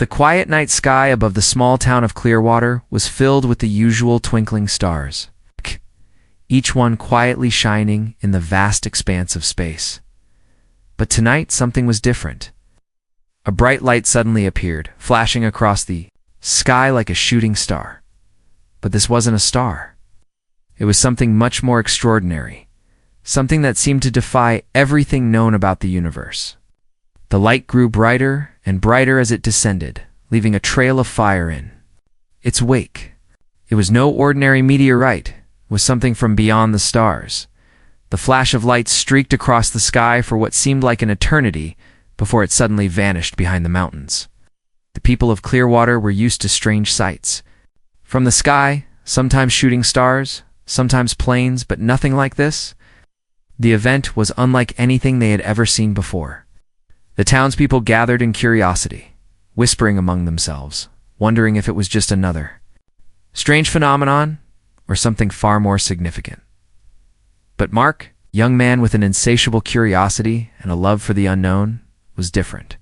The quiet night sky above the small town of Clearwater was filled with the usual twinkling stars, each one quietly shining in the vast expanse of space. But tonight something was different. A bright light suddenly appeared, flashing across the sky like a shooting star. But this wasn't a star. It was something much more extraordinary, something that seemed to defy everything known about the universe. The light grew brighter and brighter as it descended, leaving a trail of fire in its wake. It was no ordinary meteorite. It was something from beyond the stars. The flash of light streaked across the sky for what seemed like an eternity before it suddenly vanished behind the mountains. The people of Clearwater were used to strange sights. From the sky, sometimes shooting stars, sometimes planes, but nothing like this. The event was unlike anything they had ever seen before. The townspeople gathered in curiosity, whispering among themselves, wondering if it was just another strange phenomenon or something far more significant. But Mark, young man with an insatiable curiosity and a love for the unknown, was different.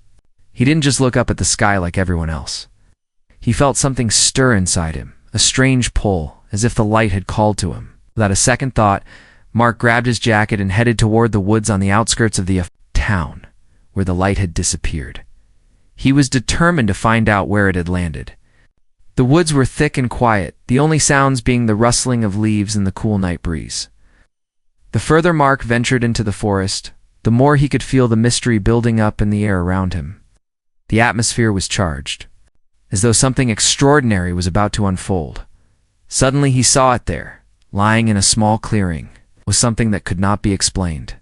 He didn't just look up at the sky like everyone else. He felt something stir inside him, a strange pull, as if the light had called to him. Without a second thought, Mark grabbed his jacket and headed toward the woods on the outskirts of the town, where the light had disappeared. He was determined to find out where it had landed. The woods were thick and quiet, the only sounds being the rustling of leaves in the cool night breeze. The further Mark ventured into the forest, the more he could feel the mystery building up in the air around him. The atmosphere was charged, as though something extraordinary was about to unfold. Suddenly he saw it there, lying in a small clearing, with something that could not be explained.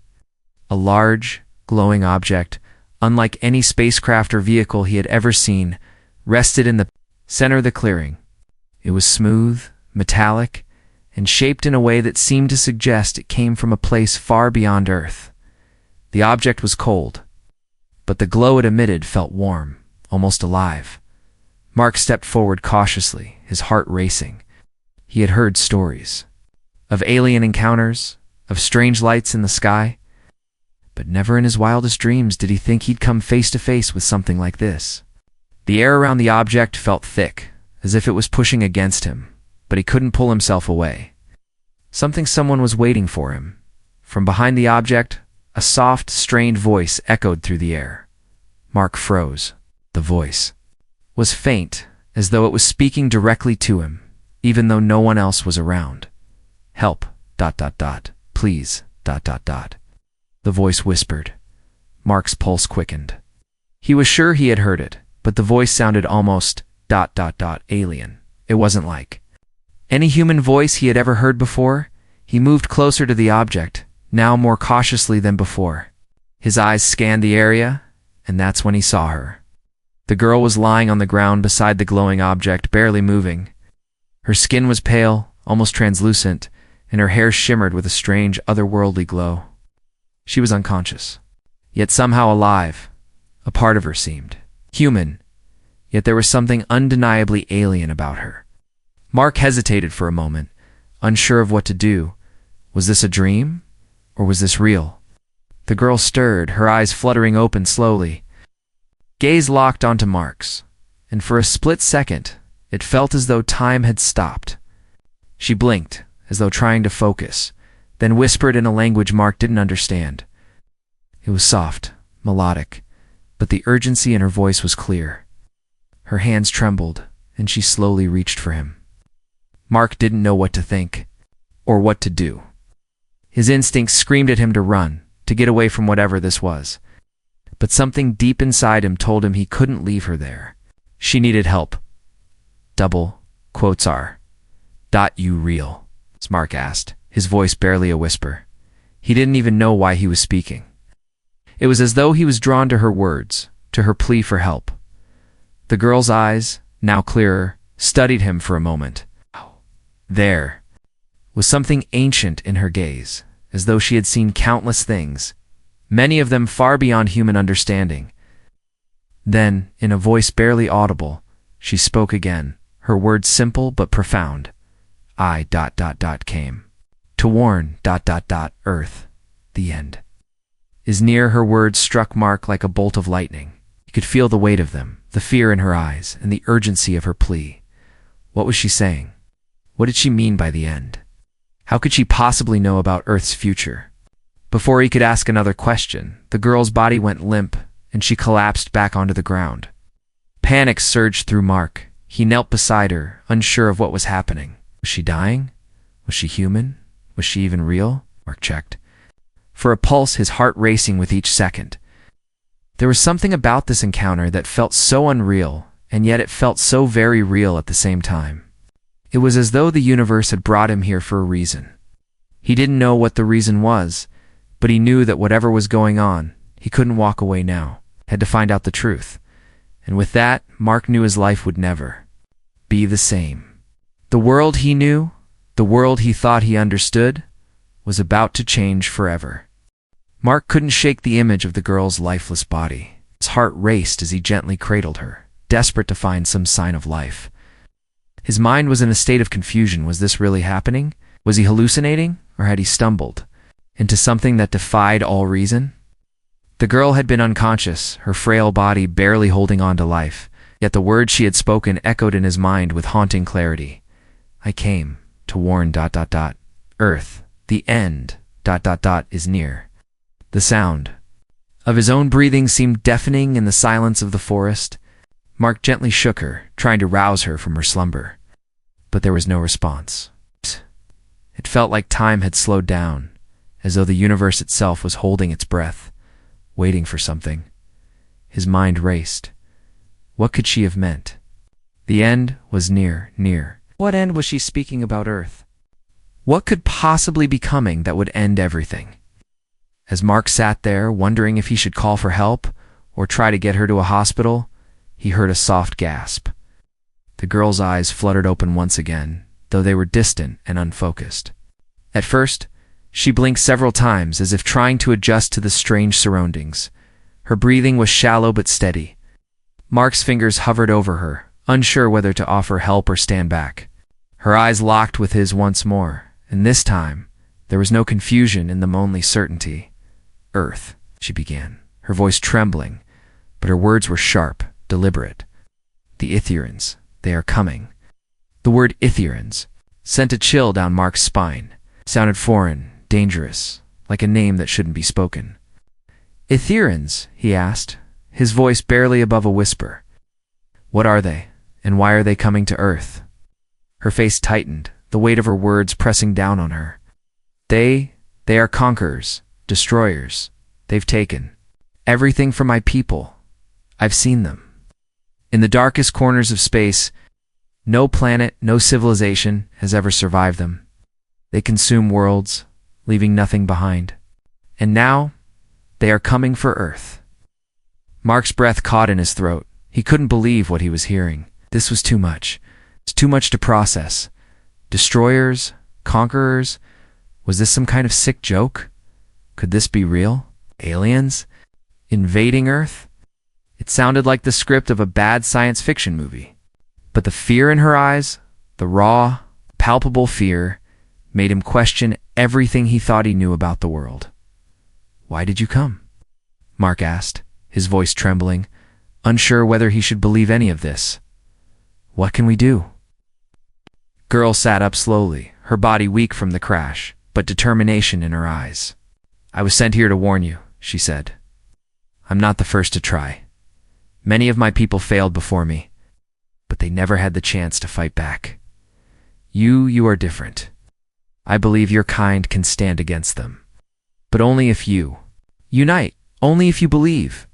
A large, glowing object, unlike any spacecraft or vehicle he had ever seen, rested in the center of the clearing. It was smooth, metallic, and shaped in a way that seemed to suggest it came from a place far beyond Earth. The object was cold, but the glow it emitted felt warm, almost alive. Mark stepped forward cautiously, his heart racing. He had heard stories of alien encounters, of strange lights in the sky, but never in his wildest dreams did he think he'd come face to face with something like this. The air around the object felt thick, as if it was pushing against him, but he couldn't pull himself away. Someone was waiting for him. From behind the object, a soft, strained voice echoed through the air. Mark froze. The voice was faint, as though it was speaking directly to him, even though no one else was around. "Help, ... please, ... the voice whispered. Mark's pulse quickened. He was sure he had heard it, but the voice sounded almost ... alien. It wasn't like any human voice he had ever heard before. He moved closer to the object, now more cautiously than before. His eyes scanned the area, and that's when he saw her. The girl was lying on the ground beside the glowing object, barely moving. Her skin was pale, almost translucent, and her hair shimmered with a strange, otherworldly glow. She was unconscious, yet somehow alive. A part of her seemed human, yet there was something undeniably alien about her. Mark hesitated for a moment, unsure of what to do. Was this a dream, or was this real? The girl stirred, her eyes fluttering open slowly. Gaze locked onto Mark's, and for a split second, it felt as though time had stopped. She blinked, as though trying to focus, then whispered in a language Mark didn't understand. It was soft, melodic, but the urgency in her voice was clear. Her hands trembled, and she slowly reached for him. Mark didn't know what to think, or what to do. His instincts screamed at him to run, to get away from whatever this was. But something deep inside him told him he couldn't leave her there. She needed help. "You real?" Mark asked, his voice barely a whisper. He didn't even know why he was speaking. It was as though he was drawn to her words, to her plea for help. The girl's eyes, now clearer, studied him for a moment. There was something ancient in her gaze, as though she had seen countless things, many of them far beyond human understanding. Then, in a voice barely audible, she spoke again, her words simple but profound. "I ... came to warn ... Earth. The end." As near her words struck Mark like a bolt of lightning. He could feel the weight of them, the fear in her eyes, and the urgency of her plea. What was she saying? What did she mean by the end? How could she possibly know about Earth's future? Before he could ask another question, the girl's body went limp, and she collapsed back onto the ground. Panic surged through Mark. He knelt beside her, unsure of what was happening. Was she dying? Was she human? Was she even real? Mark checked. For a pulse, his heart racing with each second. There was something about this encounter that felt so unreal, and yet it felt so very real at the same time. It was as though the universe had brought him here for a reason. He didn't know what the reason was, but he knew that whatever was going on, he couldn't walk away now, had to find out the truth. And with that, Mark knew his life would never be the same. The world he knew, the world he thought he understood, was about to change forever. Mark couldn't shake the image of the girl's lifeless body. His heart raced as he gently cradled her, desperate to find some sign of life. His mind was in a state of confusion. Was this really happening? Was he hallucinating, or had he stumbled into something that defied all reason? The girl had been unconscious, her frail body barely holding on to life, yet the words she had spoken echoed in his mind with haunting clarity. I came to warn ... Earth, the end ... is near. The sound of his own breathing seemed deafening in the silence of the forest. Mark gently shook her, trying to rouse her from her slumber. But there was no response. It felt like time had slowed down, as though the universe itself was holding its breath, waiting for something. His mind raced. What could she have meant? The end was near. What end was she speaking about Earth? What could possibly be coming that would end everything? As Mark sat there, wondering if he should call for help or try to get her to a hospital, he heard a soft gasp. The girl's eyes fluttered open once again, though they were distant and unfocused. At first, she blinked several times as if trying to adjust to the strange surroundings. Her breathing was shallow but steady. Mark's fingers hovered over her, unsure whether to offer help or stand back. Her eyes locked with his once more, and this time, there was no confusion in them, only certainty. Earth, she began, her voice trembling, but her words were sharp, deliberate. The Ithurians, they are coming. The word Ithurians sent a chill down Mark's spine. It sounded foreign, dangerous, like a name that shouldn't be spoken. Ithurians, he asked, his voice barely above a whisper. What are they, and why are they coming to Earth? Her face tightened, the weight of her words pressing down on her. They are conquerors, destroyers. They've taken everything from my people. I've seen them. In the darkest corners of space, no planet, no civilization has ever survived them. They consume worlds, leaving nothing behind. And now, they are coming for Earth. Mark's breath caught in his throat. He couldn't believe what he was hearing. This was too much. It's too much to process. Destroyers, conquerors. Was this some kind of sick joke? Could this be real? Aliens? Invading Earth? It sounded like the script of a bad science fiction movie. But the fear in her eyes, the raw, palpable fear, made him question everything he thought he knew about the world. Why did you come? Mark asked, his voice trembling, unsure whether he should believe any of this. What can we do? Girl sat up slowly, her body weak from the crash, but determination in her eyes. I was sent here to warn you, she said. I'm not the first to try. Many of my people failed before me, but they never had the chance to fight back. You are different. I believe your kind can stand against them. But only if you unite, only if you believe.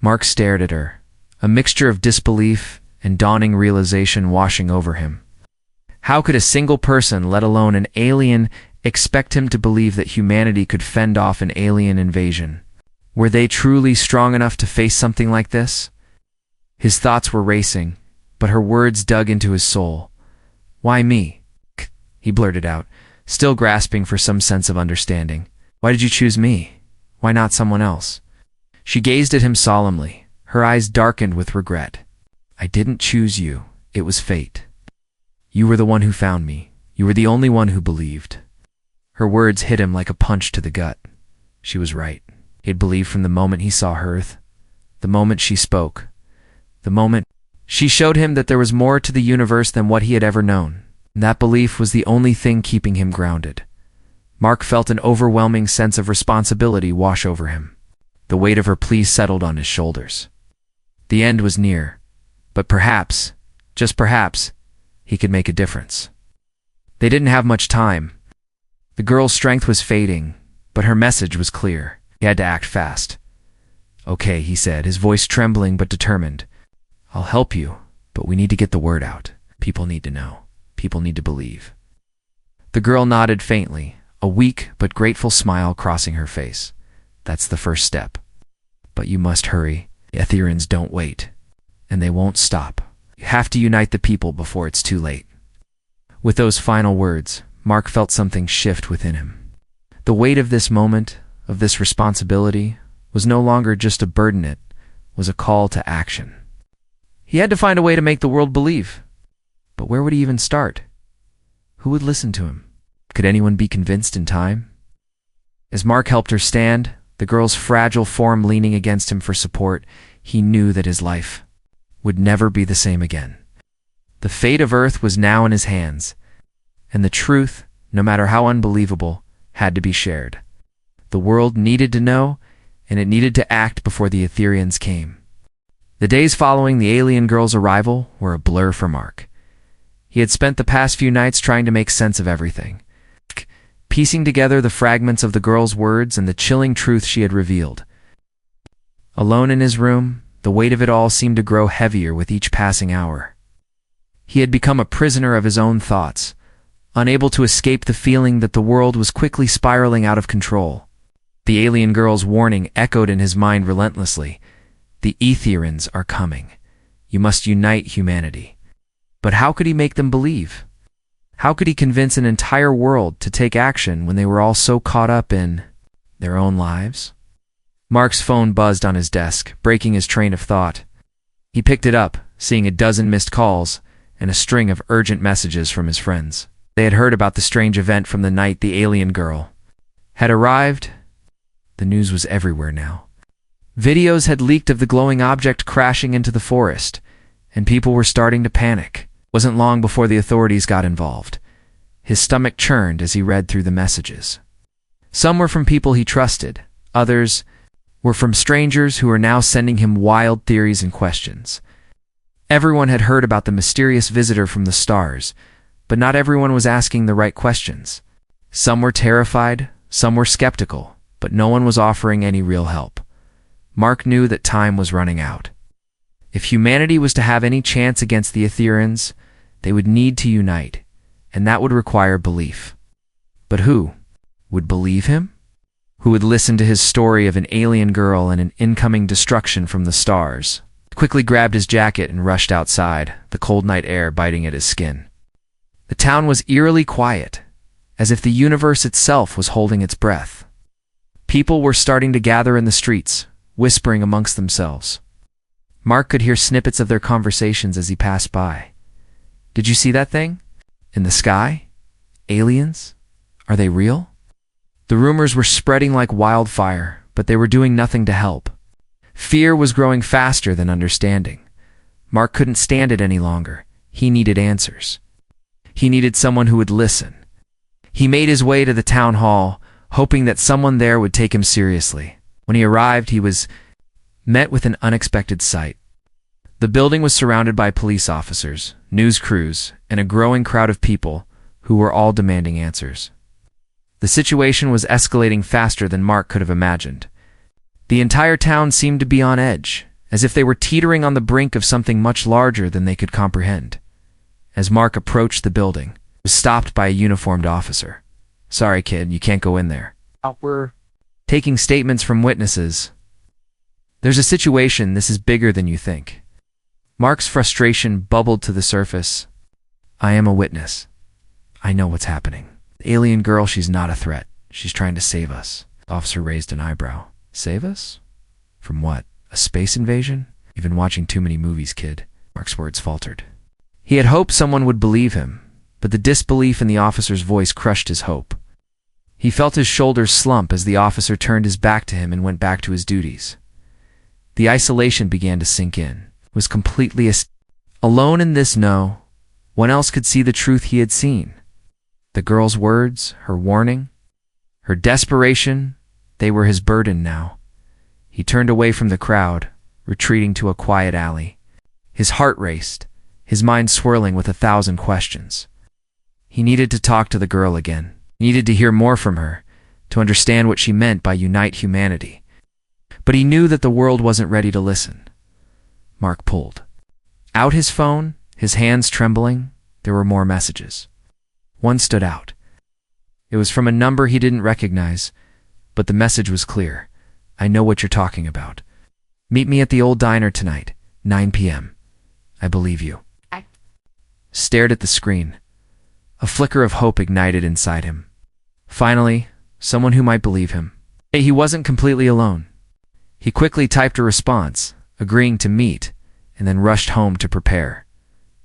Mark stared at her, a mixture of disbelief and dawning realization washing over him. How could a single person, let alone an alien, expect him to believe that humanity could fend off an alien invasion? Were they truly strong enough to face something like this? His thoughts were racing, but her words dug into his soul. Why me? He blurted out, still grasping for some sense of understanding. Why did you choose me? Why not someone else? She gazed at him solemnly, her eyes darkened with regret. I didn't choose you. It was fate. You were the one who found me. You were the only one who believed. Her words hit him like a punch to the gut. She was right. He had believed from the moment he saw her, the moment she spoke. The moment she showed him that there was more to the universe than what he had ever known, and that belief was the only thing keeping him grounded. Mark felt an overwhelming sense of responsibility wash over him. The weight of her plea settled on his shoulders. The end was near, but perhaps, just perhaps, he could make a difference. They didn't have much time. The girl's strength was fading, but her message was clear. He had to act fast. "Okay," he said, his voice trembling but determined. "I'll help you, but we need to get the word out. People need to know. People need to believe." The girl nodded faintly, a weak but grateful smile crossing her face. "That's the first step. But you must hurry. The Ethereans don't wait, and they won't stop. You have to unite the people before it's too late." With those final words, Mark felt something shift within him. The weight of this moment, of this responsibility, was no longer just a burden, it was a call to action. He had to find a way to make the world believe. But where would he even start? Who would listen to him? Could anyone be convinced in time? As Mark helped her stand, the girl's fragile form leaning against him for support, he knew that his life would never be the same again. The fate of Earth was now in his hands, and the truth, no matter how unbelievable, had to be shared. The world needed to know, and it needed to act before the Ethereans came. The days following the alien girl's arrival were a blur for Mark. He had spent the past few nights trying to make sense of everything, piecing together the fragments of the girl's words and the chilling truth she had revealed. Alone in his room, the weight of it all seemed to grow heavier with each passing hour. He had become a prisoner of his own thoughts, unable to escape the feeling that the world was quickly spiraling out of control. The alien girl's warning echoed in his mind relentlessly. "The Ethereans are coming. You must unite humanity." But how could he make them believe? How could he convince an entire world to take action when they were all so caught up in their own lives? Mark's phone buzzed on his desk, breaking his train of thought. He picked it up, seeing a dozen missed calls and a string of urgent messages from his friends. They had heard about the strange event from the night the alien girl had arrived. The news was everywhere now. Videos had leaked of the glowing object crashing into the forest, and people were starting to panic. It wasn't long before the authorities got involved. His stomach churned as he read through the messages. Some were from people he trusted. Others were from strangers who were now sending him wild theories and questions. Everyone had heard about the mysterious visitor from the stars, but not everyone was asking the right questions. Some were terrified, some were skeptical, but no one was offering any real help. Mark knew that time was running out. If humanity was to have any chance against the Ethereans, they would need to unite, and that would require belief. But who would believe him? Who would listen to his story of an alien girl and an incoming destruction from the stars? He quickly grabbed his jacket and rushed outside, the cold night air biting at his skin. The town was eerily quiet, as if the universe itself was holding its breath. People were starting to gather in the streets, whispering amongst themselves. Mark could hear snippets of their conversations as he passed by. "Did you see that thing? In the sky? Aliens? Are they real?" The rumors were spreading like wildfire, but they were doing nothing to help. Fear was growing faster than understanding. Mark couldn't stand it any longer. He needed answers. He needed someone who would listen. He made his way to the town hall, hoping that someone there would take him seriously. When he arrived, he was met with an unexpected sight. The building was surrounded by police officers, news crews, and a growing crowd of people who were all demanding answers. The situation was escalating faster than Mark could have imagined. The entire town seemed to be on edge, as if they were teetering on the brink of something much larger than they could comprehend. As Mark approached the building, he was stopped by a uniformed officer. "Sorry, kid, you can't go in there. We're taking statements from witnesses. There's a situation. This is bigger than you think." Mark's frustration bubbled to the surface. "I am a witness. I know what's happening. The alien girl, she's not a threat. She's trying to save us." The officer raised an eyebrow. "Save us? From what? A space invasion? You've been watching too many movies, kid." Mark's words faltered. He had hoped someone would believe him, but the disbelief in the officer's voice crushed his hope. He felt his shoulders slump as the officer turned his back to him and went back to his duties. The isolation began to sink in. was completely alone in this no. One else could see the truth he had seen. The girl's words, her warning, her desperation, they were his burden now. He turned away from the crowd, retreating to a quiet alley. His heart raced, his mind swirling with 1,000 questions. He needed to talk to the girl again. He needed to hear more from her, to understand what she meant by unite humanity. But he knew that the world wasn't ready to listen. Mark pulled out his phone, his hands trembling. There were more messages. One stood out. It was from a number he didn't recognize, but the message was clear. I know what you're talking about. Meet me at the old diner tonight, 9 p.m. I believe you. I stared at the screen. A flicker of hope ignited inside him. Finally, someone who might believe him. He wasn't completely alone. He quickly typed a response, agreeing to meet, and then rushed home to prepare.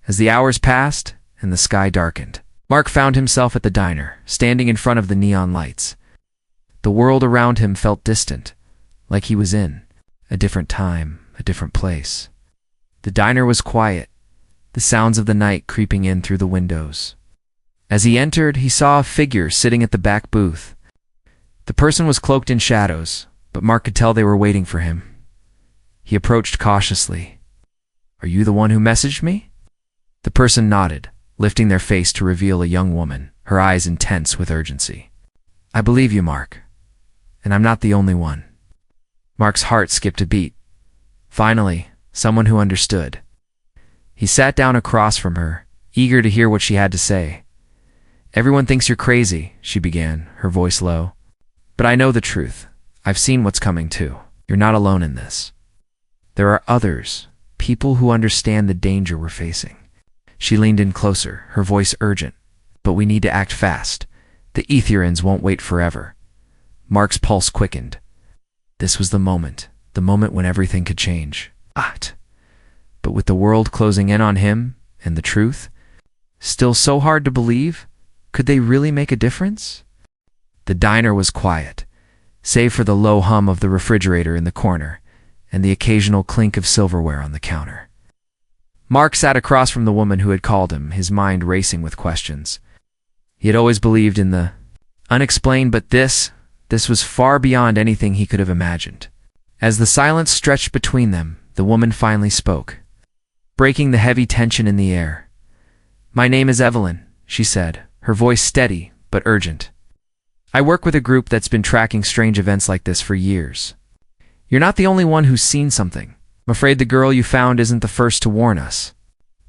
As the hours passed and the sky darkened, Mark found himself at the diner, standing in front of the neon lights. The world around him felt distant, like he was in a different time, a different place. The diner was quiet, the sounds of the night creeping in through the windows. As he entered, he saw a figure sitting at the back booth. The person was cloaked in shadows, but Mark could tell they were waiting for him. He approached cautiously. Are you the one who messaged me? The person nodded, lifting their face to reveal a young woman, her eyes intense with urgency. I believe you, Mark. And I'm not the only one. Mark's heart skipped a beat. Finally, someone who understood. He sat down across from her, eager to hear what she had to say. Everyone thinks you're crazy, she began, her voice low. But I know the truth. I've seen what's coming too. You're not alone in this. There are others, people who understand the danger we're facing. She leaned in closer, her voice urgent. But we need to act fast. The Etherians won't wait forever. Mark's pulse quickened. This was the moment when everything could change. But with the world closing in on him and the truth, still so hard to believe, could they really make a difference? The diner was quiet, save for the low hum of the refrigerator in the corner and the occasional clink of silverware on the counter. Mark sat across from the woman who had called him, his mind racing with questions. He had always believed in the unexplained, but this was far beyond anything he could have imagined. As the silence stretched between them, the woman finally spoke, breaking the heavy tension in the air. My name is Evelyn, she said, her voice steady but urgent. I work with a group that's been tracking strange events like this for years. You're not the only one who's seen something. I'm afraid the girl you found isn't the first to warn us,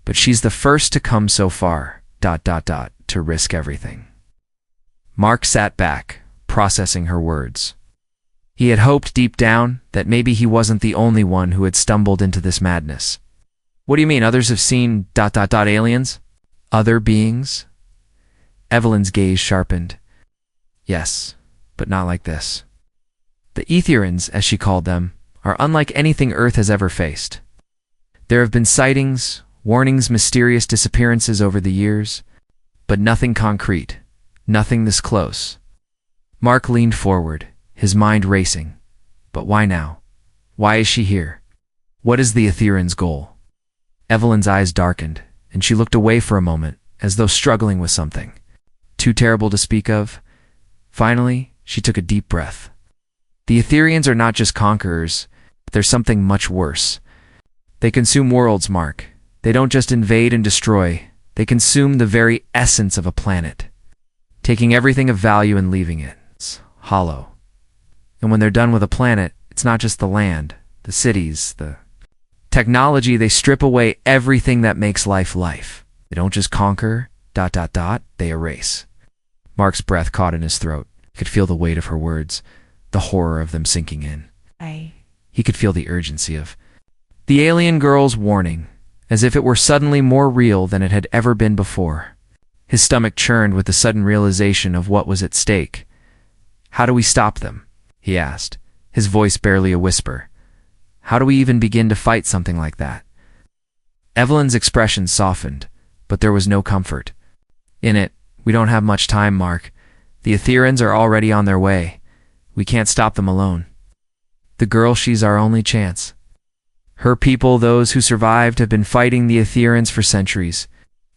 but she's the first to come so far, to risk everything. Mark sat back, processing her words. He had hoped deep down that maybe he wasn't the only one who had stumbled into this madness. What do you mean, others have seen aliens? Other beings? Evelyn's gaze sharpened. Yes, but not like this. The Etherians, as she called them, are unlike anything Earth has ever faced. There have been sightings, warnings, mysterious disappearances over the years, but nothing concrete, nothing this close. Mark leaned forward, his mind racing. But why now? Why is she here? What is the Etherians' goal? Evelyn's eyes darkened, and she looked away for a moment, as though struggling with something. Too terrible to speak of? Finally, she took a deep breath. The Etherians are not just conquerors, they're something much worse. They consume worlds, Mark. They don't just invade and destroy, they consume the very essence of a planet, taking everything of value and leaving it hollow. And when they're done with a planet, it's not just the land, the cities, the technology. They strip away everything that makes life life. They don't just conquer, they erase. Mark's breath caught in his throat. He could feel the weight of her words, the horror of them sinking in. He could feel the urgency of the alien girl's warning, as if it were suddenly more real than it had ever been before. His stomach churned with the sudden realization of what was at stake. How do we stop them? He asked, his voice barely a whisper. How do we even begin to fight something like that? Evelyn's expression softened, but there was no comfort. In it, we don't have much time, Mark. The Etherians are already on their way. We can't stop them alone. The girl, she's our only chance. Her people, those who survived, have been fighting the Aetherians for centuries.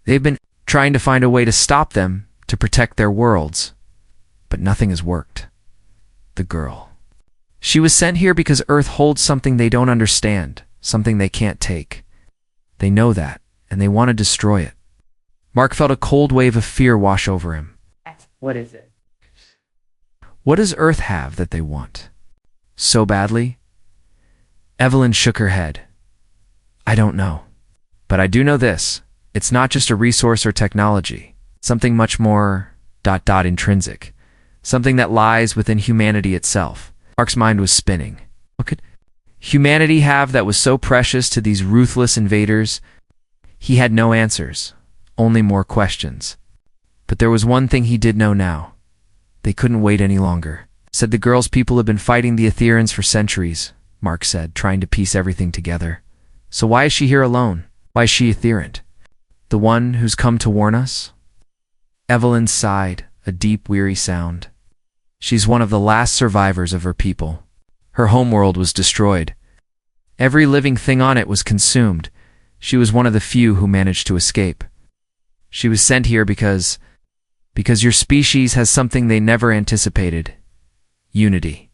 They've been trying to find a way to stop them, to protect their worlds. But nothing has worked. The girl. She was sent here because Earth holds something they don't understand, something they can't take. They know that, and they want to destroy it. Mark felt a cold wave of fear wash over him. What is it? What does Earth have that they want? So badly? Evelyn shook her head. I don't know. But I do know this. It's not just a resource or technology. Something much more ... intrinsic. Something that lies within humanity itself. Mark's mind was spinning. What could humanity have that was so precious to these ruthless invaders? He had no answers, only more questions. But there was one thing he did know now. They couldn't wait any longer. Said the girl's people have been fighting the Aetherians for centuries, Mark said, trying to piece everything together. So why is she here alone? Why is she Aetherian? The one who's come to warn us? Evelyn sighed, a deep, weary sound. She's one of the last survivors of her people. Her homeworld was destroyed. Every living thing on it was consumed. She was one of the few who managed to escape. She was sent here because your species has something they never anticipated. Unity.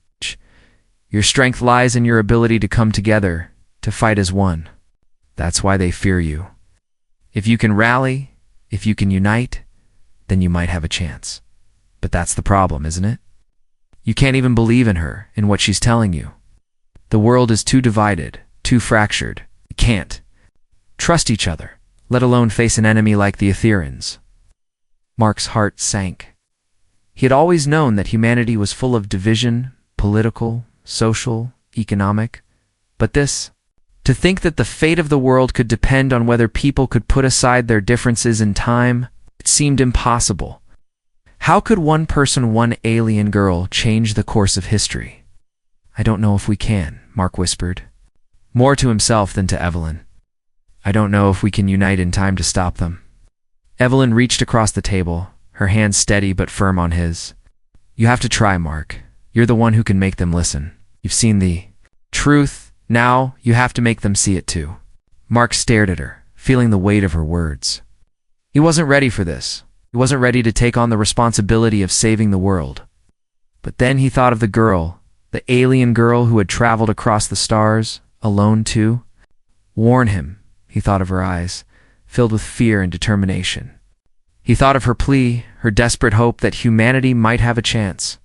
Your strength lies in your ability to come together, to fight as one. That's why they fear you. If you can rally, if you can unite, then you might have a chance. But that's the problem, isn't it? You can't even believe in her, in what she's telling you. The world is too divided, too fractured. You can't trust each other, let alone face an enemy like the Aetherians. Mark's heart sank. He had always known that humanity was full of division, political, social, economic. But this, to think that the fate of the world could depend on whether people could put aside their differences in time, it seemed impossible. How could one person, one alien girl, change the course of history? I don't know if we can, Mark whispered, more to himself than to Evelyn. I don't know if we can unite in time to stop them. Evelyn reached across the table, her hand steady but firm on his. You have to try, Mark. You're the one who can make them listen. You've seen the truth. Now you have to make them see it too. Mark stared at her, feeling the weight of her words. He wasn't ready for this. He wasn't ready to take on the responsibility of saving the world. But then he thought of the girl, the alien girl who had traveled across the stars, alone too. Warn him, he thought of her eyes, filled with fear and determination. He thought of her plea, her desperate hope that humanity might have a chance.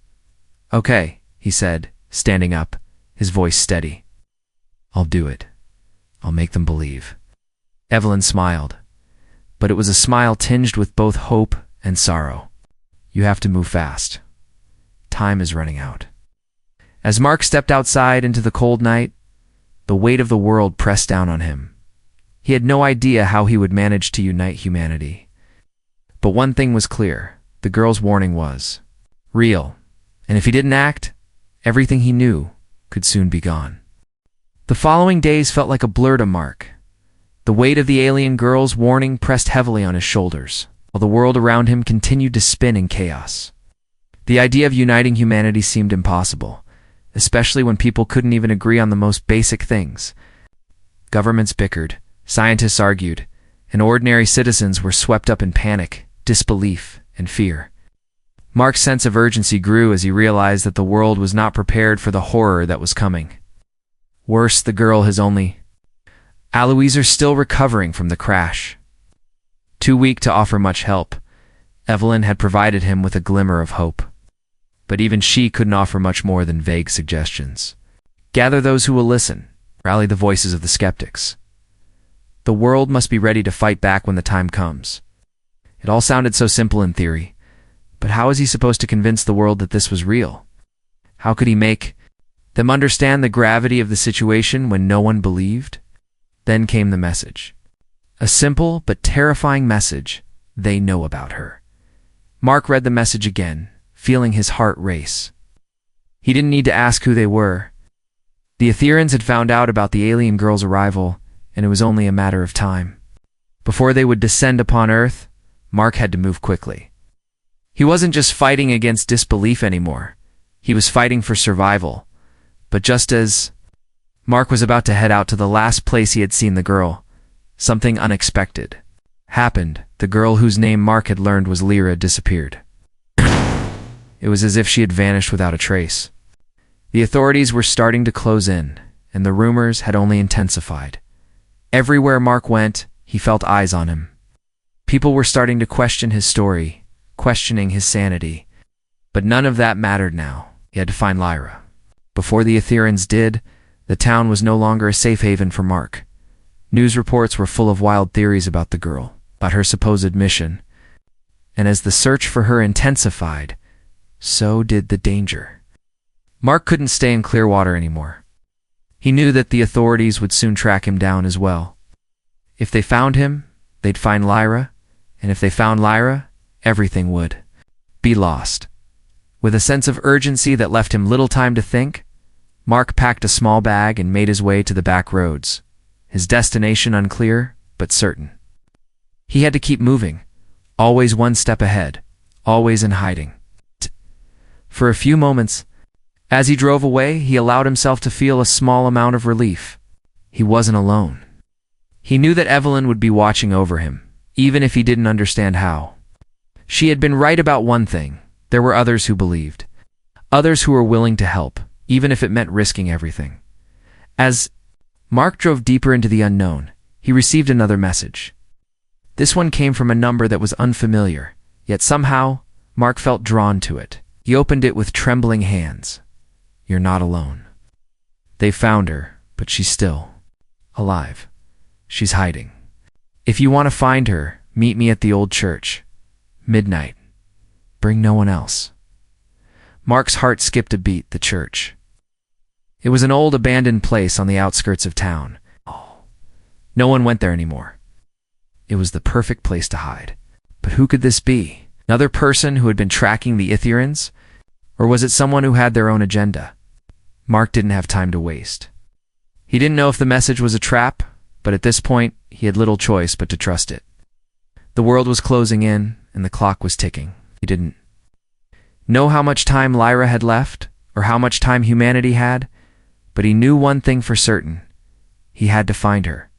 Okay, he said, standing up, his voice steady. I'll do it. I'll make them believe. Evelyn smiled, but it was a smile tinged with both hope and sorrow. You have to move fast. Time is running out. As Mark stepped outside into the cold night, the weight of the world pressed down on him. He had no idea how he would manage to unite humanity. But one thing was clear. The girl's warning was real. And if he didn't act, everything he knew could soon be gone. The following days felt like a blur to Mark. The weight of the alien girl's warning pressed heavily on his shoulders, while the world around him continued to spin in chaos. The idea of uniting humanity seemed impossible, especially when people couldn't even agree on the most basic things. Governments bickered, scientists argued, and ordinary citizens were swept up in panic, disbelief, and fear. Mark's sense of urgency grew as he realized that the world was not prepared for the horror that was coming. Worse, the girl has only... Aloise are still recovering from the crash. Too weak to offer much help, Evelyn had provided him with a glimmer of hope. But even she couldn't offer much more than vague suggestions. Gather those who will listen, rally the voices of the skeptics. The world must be ready to fight back when the time comes. It all sounded so simple in theory, but how was he supposed to convince the world that this was real? How could he make them understand the gravity of the situation when no one believed? Then came the message. A simple but terrifying message. They know about her. Mark read the message again, feeling his heart race. He didn't need to ask who they were. The Aetherians had found out about the alien girl's arrival, and it was only a matter of time. Before they would descend upon Earth, Mark had to move quickly. He wasn't just fighting against disbelief anymore. He was fighting for survival. But just as Mark was about to head out to the last place he had seen the girl. Something unexpected happened. The girl whose name Mark had learned was Lyra disappeared. It was as if she had vanished without a trace. The authorities were starting to close in, and the rumors had only intensified. Everywhere Mark went, he felt eyes on him. People were starting to question his story, questioning his sanity. But none of that mattered now. He had to find Lyra. Before the Ethereans did, the town was no longer a safe haven for Mark. News reports were full of wild theories about the girl, about her supposed mission. And as the search for her intensified, so did the danger. Mark couldn't stay in Clearwater anymore. He knew that the authorities would soon track him down as well. If they found him, they'd find Lyra, and if they found Lyra, everything would be lost. With a sense of urgency that left him little time to think, Mark packed a small bag and made his way to the back roads, his destination unclear but certain. He had to keep moving, always one step ahead, always in hiding. For a few moments, as he drove away, he allowed himself to feel a small amount of relief. He wasn't alone. He knew that Evelyn would be watching over him, even if he didn't understand how. She had been right about one thing. There were others who believed. Others who were willing to help, even if it meant risking everything. As Mark drove deeper into the unknown, he received another message. This one came from a number that was unfamiliar, yet somehow, Mark felt drawn to it. He opened it with trembling hands. "You're not alone. They found her, but she's still alive. She's hiding. If you want to find her, meet me at the old church. Midnight. Bring no one else." Mark's heart skipped a beat. The church. It was an old abandoned place on the outskirts of town. No one went there anymore. It was the perfect place to hide. But who could this be? Another person who had been tracking the Ethereans? Or was it someone who had their own agenda? Mark didn't have time to waste. He didn't know if the message was a trap, but at this point, he had little choice but to trust it. The world was closing in, and the clock was ticking. He didn't know how much time Lyra had left, or how much time humanity had, but he knew one thing for certain. He had to find her.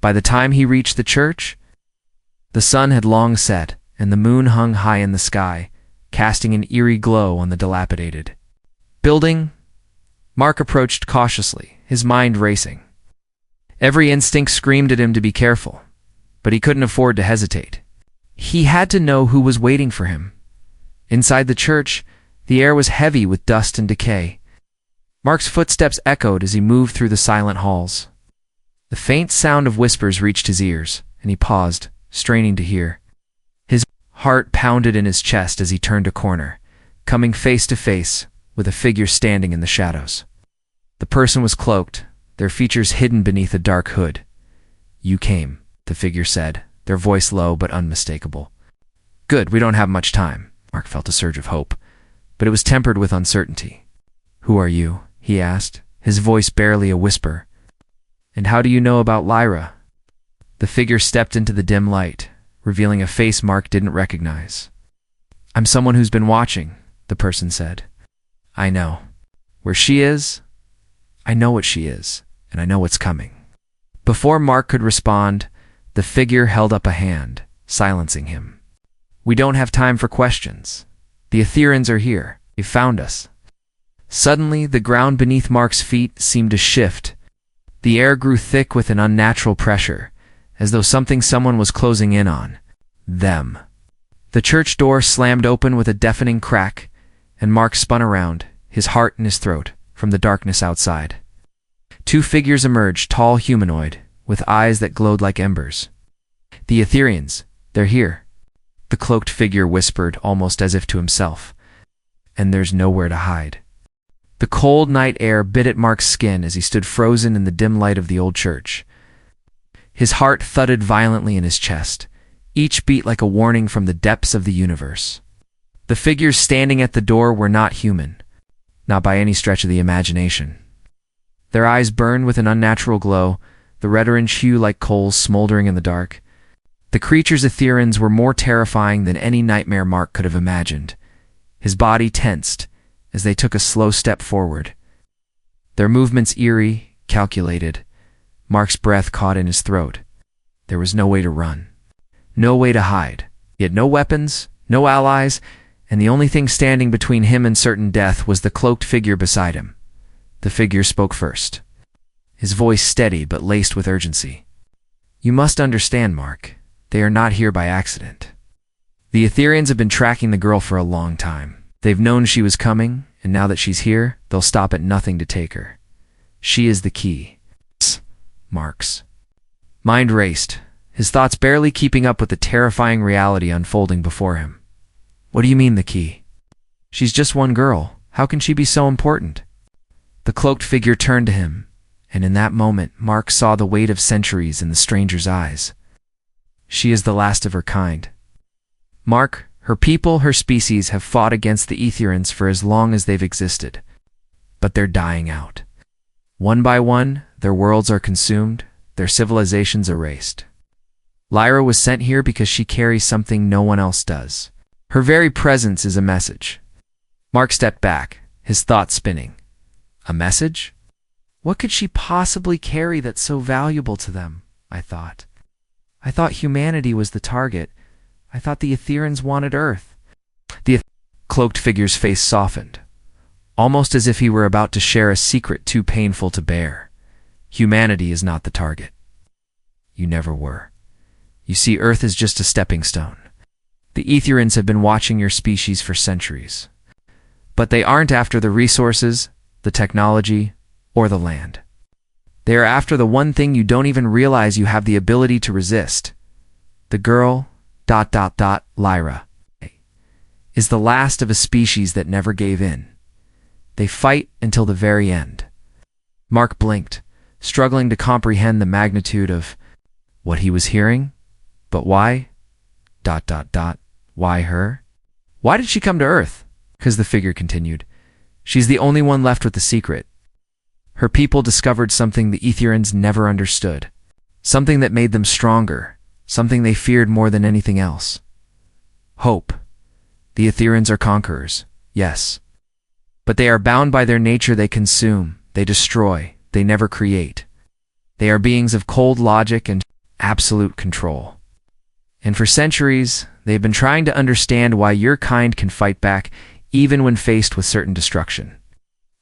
By the time he reached the church, the sun had long set, and the moon hung high in the sky, casting an eerie glow on the dilapidated building. Mark approached cautiously, his mind racing. Every instinct screamed at him to be careful, but he couldn't afford to hesitate. He had to know who was waiting for him. Inside the church, the air was heavy with dust and decay. Mark's footsteps echoed as he moved through the silent halls. The faint sound of whispers reached his ears, and he paused, straining to hear. His heart pounded in his chest as he turned a corner, coming face to face with a figure standing in the shadows. The person was cloaked, their features hidden beneath a dark hood. "You came," the figure said, their voice low but unmistakable. "Good, we don't have much time." Mark felt a surge of hope, but it was tempered with uncertainty. "Who are you?" he asked, his voice barely a whisper. "And how do you know about Lyra?" The figure stepped into the dim light, revealing a face Mark didn't recognize. "I'm someone who's been watching," the person said. "I know. Where she is, I know what she is, and I know what's coming." Before Mark could respond, the figure held up a hand, silencing him. "We don't have time for questions. The Ethereans are here. They found us." Suddenly, the ground beneath Mark's feet seemed to shift. The air grew thick with an unnatural pressure, as though someone was closing in on them. The church door slammed open with a deafening crack, and Mark spun around, his heart in his throat, from the darkness outside. Two figures emerged, tall, humanoid, with eyes that glowed like embers. "The Ethereans, they're here," the cloaked figure whispered, almost as if to himself. "And there's nowhere to hide." The cold night air bit at Mark's skin as he stood frozen in the dim light of the old church. His heart thudded violently in his chest, each beat like a warning from the depths of the universe. The figures standing at the door were not human, not by any stretch of the imagination. Their eyes burned with an unnatural glow, the red-orange hue like coals smoldering in the dark. The creatures' Ethereans were more terrifying than any nightmare Mark could have imagined. His body tensed as they took a slow step forward, their movements eerie, calculated. Mark's breath caught in his throat. There was no way to run. No way to hide. He had no weapons, no allies, and the only thing standing between him and certain death was the cloaked figure beside him. The figure spoke first, his voice steady but laced with urgency. You must understand, Mark. They are not here by accident. The Etherians have been tracking the girl for a long time. They've known she was coming, and now that she's here, they'll stop at nothing to take her. She is the key. Mark's mind raced, his thoughts barely keeping up with the terrifying reality unfolding before him. What do you mean, the key? She's just one girl. How can she be so important? The cloaked figure turned to him, and in that moment, Mark saw the weight of centuries in the stranger's eyes. She is the last of her kind. Mark, her people, her species have fought against the Etherians for as long as they've existed. But they're dying out. One by one, their worlds are consumed, their civilizations erased. Lyra was sent here because she carries something no one else does. Her very presence is a message. Mark stepped back, his thoughts spinning. A message? What could she possibly carry that's so valuable to them? I thought humanity was the target. I thought the Etherians wanted Earth. The cloaked figure's face softened, almost as if he were about to share a secret too painful to bear. Humanity is not the target. You never were. You see, Earth is just a stepping stone. The Etherians have been watching your species for centuries. But they aren't after the resources, the technology, or the land. They are after the one thing you don't even realize you have the ability to resist. The girl, Lyra, is the last of a species that never gave in. They fight until the very end. Mark blinked, struggling to comprehend the magnitude of what he was hearing. But why? Why her? Why did she come to Earth? Because the figure continued. She's the only one left with the secret. Her people discovered something the Etherians never understood. Something that made them stronger. Something they feared more than anything else. Hope. The Etherians are conquerors, yes. But they are bound by their nature. They consume, they destroy, they never create. They are beings of cold logic and absolute control. And for centuries, they've been trying to understand why your kind can fight back even when faced with certain destruction.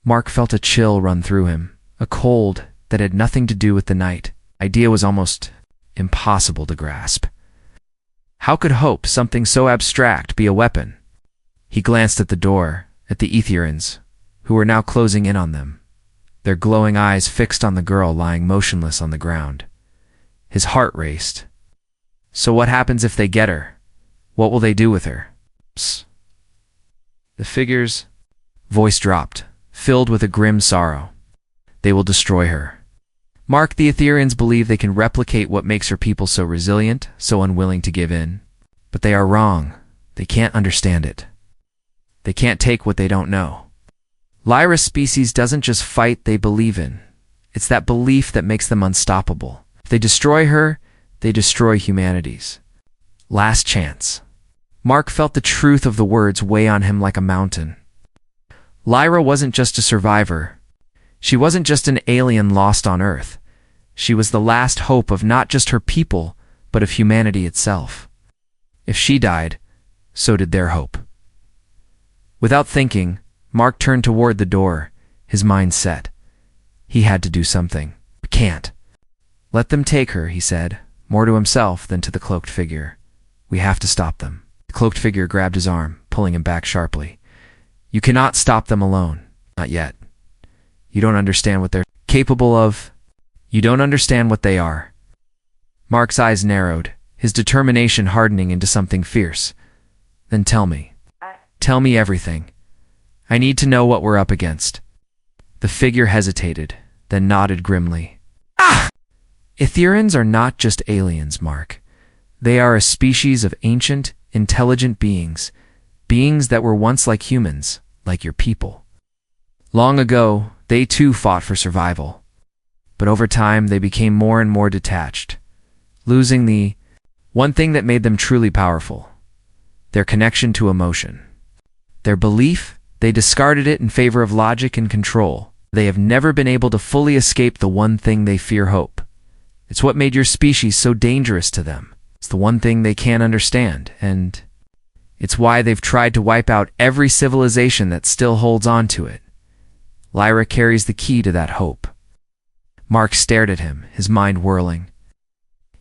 Mark felt a chill run through him, a cold that had nothing to do with the night. Idea was almost impossible to grasp. How could hope, something so abstract, be a weapon? He glanced at the door, at the Etherians, who were now closing in on them, their glowing eyes fixed on the girl lying motionless on the ground. His heart raced. So what happens if they get her? What will they do with her? Psst. The figure's voice dropped, filled with a grim sorrow. They will destroy her. Mark, the Etherians believe they can replicate what makes her people so resilient, so unwilling to give in. But they are wrong. They can't understand it. They can't take what they don't know. Lyra's species doesn't just fight, they believe in. It's that belief that makes them unstoppable. If they destroy her, they destroy humanity's last chance. Mark felt the truth of the words weigh on him like a mountain. Lyra wasn't just a survivor. She wasn't just an alien lost on Earth. She was the last hope of not just her people, but of humanity itself. If she died, so did their hope. Without thinking, Mark turned toward the door, his mind set. He had to do something. Can't. Let them take her, he said, more to himself than to the cloaked figure. We have to stop them. The cloaked figure grabbed his arm, pulling him back sharply. You cannot stop them alone. Not yet. You don't understand what they're capable of. You don't understand what they are. Mark's eyes narrowed, his determination hardening into something fierce. Then tell me. Tell me everything. I need to know what we're up against. The figure hesitated, then nodded grimly. Ah! Etherians are not just aliens, Mark. They are a species of ancient, intelligent beings. Beings that were once like humans, like your people. Long ago, they too fought for survival. But over time, they became more and more detached, losing the one thing that made them truly powerful, their connection to emotion. Their belief, they discarded it in favor of logic and control. They have never been able to fully escape the one thing they fear: hope. It's what made your species so dangerous to them. It's the one thing they can't understand, and it's why they've tried to wipe out every civilization that still holds on to it. Lyra carries the key to that hope. Mark stared at him, his mind whirling.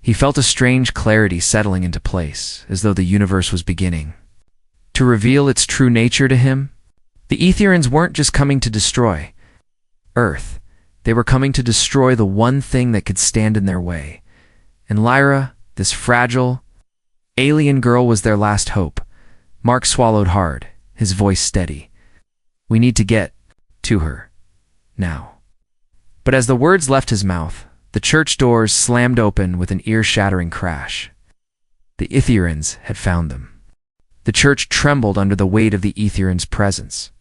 He felt a strange clarity settling into place, as though the universe was beginning to reveal its true nature to him. The Aetherians weren't just coming to destroy Earth. They were coming to destroy the one thing that could stand in their way. And Lyra, this fragile, alien girl, was their last hope. Mark swallowed hard, his voice steady. We need to get to her. Now. But as the words left his mouth, the church doors slammed open with an ear-shattering crash. The Aetherians had found them. The church trembled under the weight of the Aetherians' presence.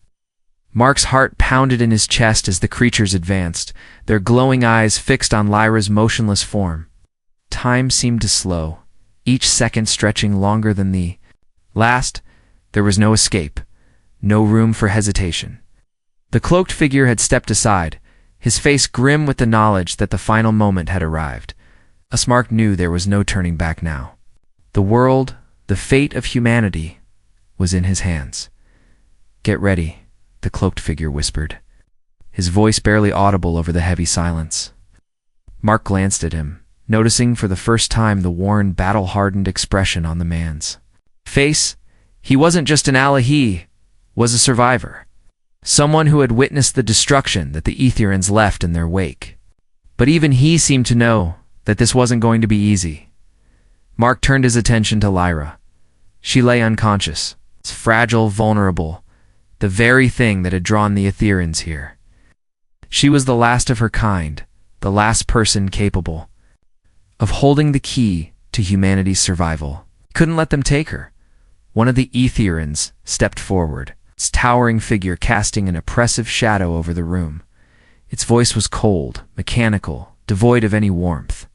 Mark's heart pounded in his chest as the creatures advanced, their glowing eyes fixed on Lyra's motionless form. Time seemed to slow, each second stretching longer than the last. There was no escape, no room for hesitation. The cloaked figure had stepped aside, his face grim with the knowledge that the final moment had arrived. Mark knew there was no turning back now. The world, the fate of humanity, was in his hands. Get ready, the cloaked figure whispered, his voice barely audible over the heavy silence. Mark glanced at him, noticing for the first time the worn, battle-hardened expression on the man's face. He wasn't just an ally, he was a survivor. Someone who had witnessed the destruction that the Aetherians left in their wake. But even he seemed to know that this wasn't going to be easy. Mark turned his attention to Lyra. She lay unconscious, fragile, vulnerable, the very thing that had drawn the Aetherians here. She was the last of her kind, the last person capable of holding the key to humanity's survival. He couldn't let them take her. One of the Aetherians stepped forward, its towering figure casting an oppressive shadow over the room. Its voice was cold, mechanical, devoid of any warmth.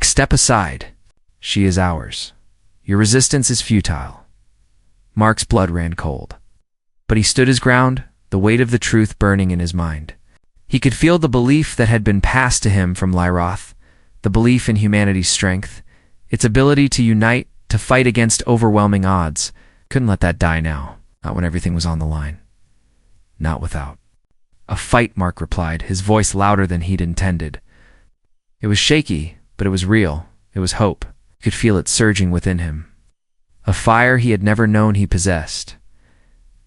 Step aside. She is ours. Your resistance is futile. Mark's blood ran cold. But he stood his ground, the weight of the truth burning in his mind. He could feel the belief that had been passed to him from Lyroth, the belief in humanity's strength, its ability to unite, to fight against overwhelming odds. Couldn't let that die now, not when everything was on the line. Not without a fight, Mark replied, his voice louder than he'd intended. It was shaky, but it was real. It was hope. He could feel it surging within him. A fire he had never known he possessed.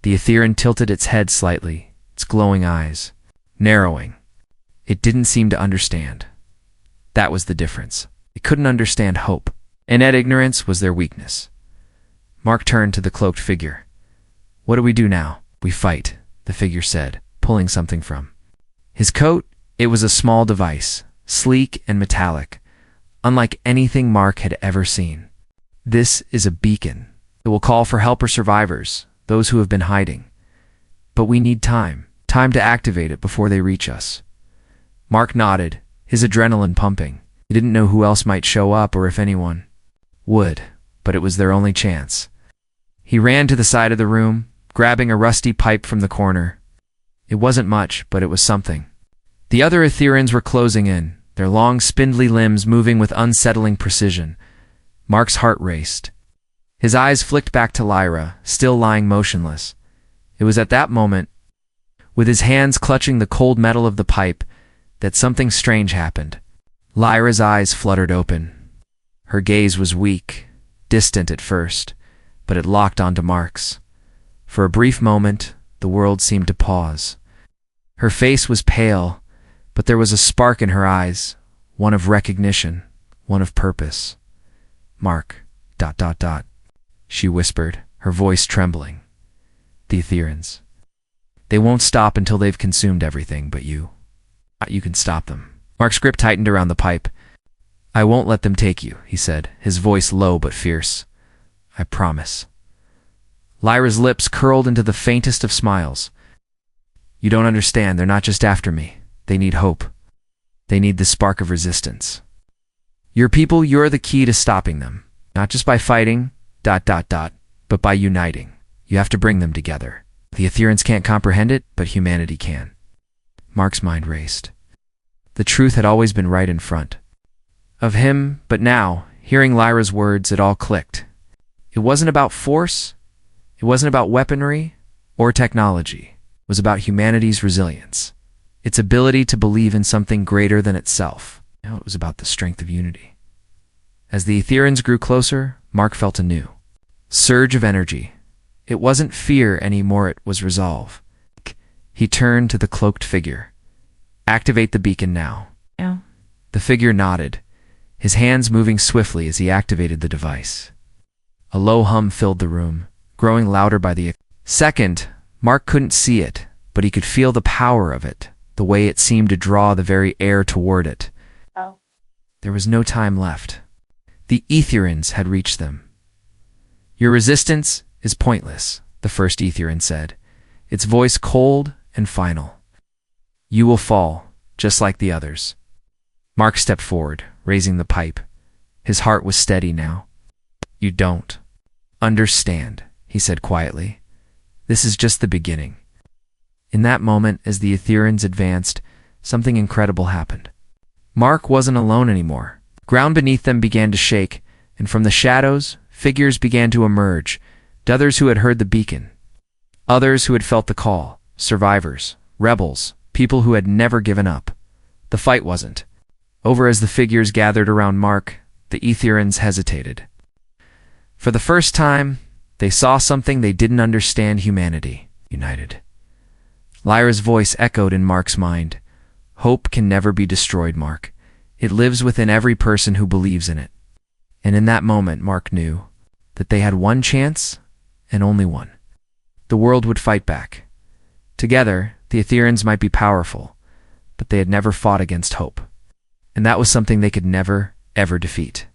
The Aetherian tilted its head slightly, its glowing eyes narrowing. It didn't seem to understand. That was the difference. It couldn't understand hope, and that ignorance was their weakness. Mark turned to the cloaked figure. What do we do now? We fight, the figure said, pulling something from his coat. It was a small device, sleek and metallic, unlike anything Mark had ever seen. This is a beacon. It will call for help or survivors, those who have been hiding. But we need time to activate it before they reach us. Mark nodded, his adrenaline pumping. He didn't know who else might show up or if anyone would, but it was their only chance. He ran to the side of the room, grabbing a rusty pipe from the corner. It wasn't much, but it was something. The other Aetherians were closing in, their long, spindly limbs moving with unsettling precision. Mark's heart raced. His eyes flicked back to Lyra, still lying motionless. It was at that moment, with his hands clutching the cold metal of the pipe, that something strange happened. Lyra's eyes fluttered open. Her gaze was weak, distant at first, but it locked onto Mark's. For a brief moment, the world seemed to pause. Her face was pale, but there was a spark in her eyes, one of recognition, one of purpose. Mark, ... she whispered, her voice trembling. The Aetherians. They won't stop until they've consumed everything, but you can stop them. Mark's grip tightened around the pipe. I won't let them take you, he said, his voice low but fierce. I promise. Lyra's lips curled into the faintest of smiles. You don't understand. They're not just after me. They need hope. They need the spark of resistance. Your people, you're the key to stopping them. Not just by fighting, ... but by uniting. You have to bring them together. The Aetherians can't comprehend it, but humanity can. Mark's mind raced. The truth had always been right in front of him, but now, hearing Lyra's words, it all clicked. It wasn't about force, it wasn't about weaponry or technology. It was about humanity's resilience, its ability to believe in something greater than itself. Now it was about the strength of unity. As the Etherians grew closer, Mark felt a new surge of energy. It wasn't fear anymore, it was resolve. He turned to the cloaked figure. "Activate the beacon now." Yeah. The figure nodded, his hands moving swiftly as he activated the device. A low hum filled the room, growing louder by the second. Mark couldn't see it, but he could feel the power of it, the way it seemed to draw the very air toward it. Oh. There was no time left. The Etherians had reached them. "Your resistance is pointless," the first Etherian said, its voice cold and final. "You will fall, just like the others." Mark stepped forward, raising the pipe. His heart was steady now. "You don't understand," he said quietly. "This is just the beginning." In that moment, as the Etherians advanced, something incredible happened. Mark wasn't alone anymore. Ground beneath them began to shake, and from the shadows, figures began to emerge, others who had heard the beacon, others who had felt the call, survivors, rebels, people who had never given up. The fight wasn't over. As the figures gathered around Mark, the Etherians hesitated. For the first time, they saw something they didn't understand: humanity united. Lyra's voice echoed in Mark's mind. "Hope can never be destroyed, Mark. It lives within every person who believes in it." And in that moment, Mark knew that they had one chance, and only one. The world would fight back. Together, the Etherians might be powerful, but they had never fought against hope. And that was something they could never, ever defeat.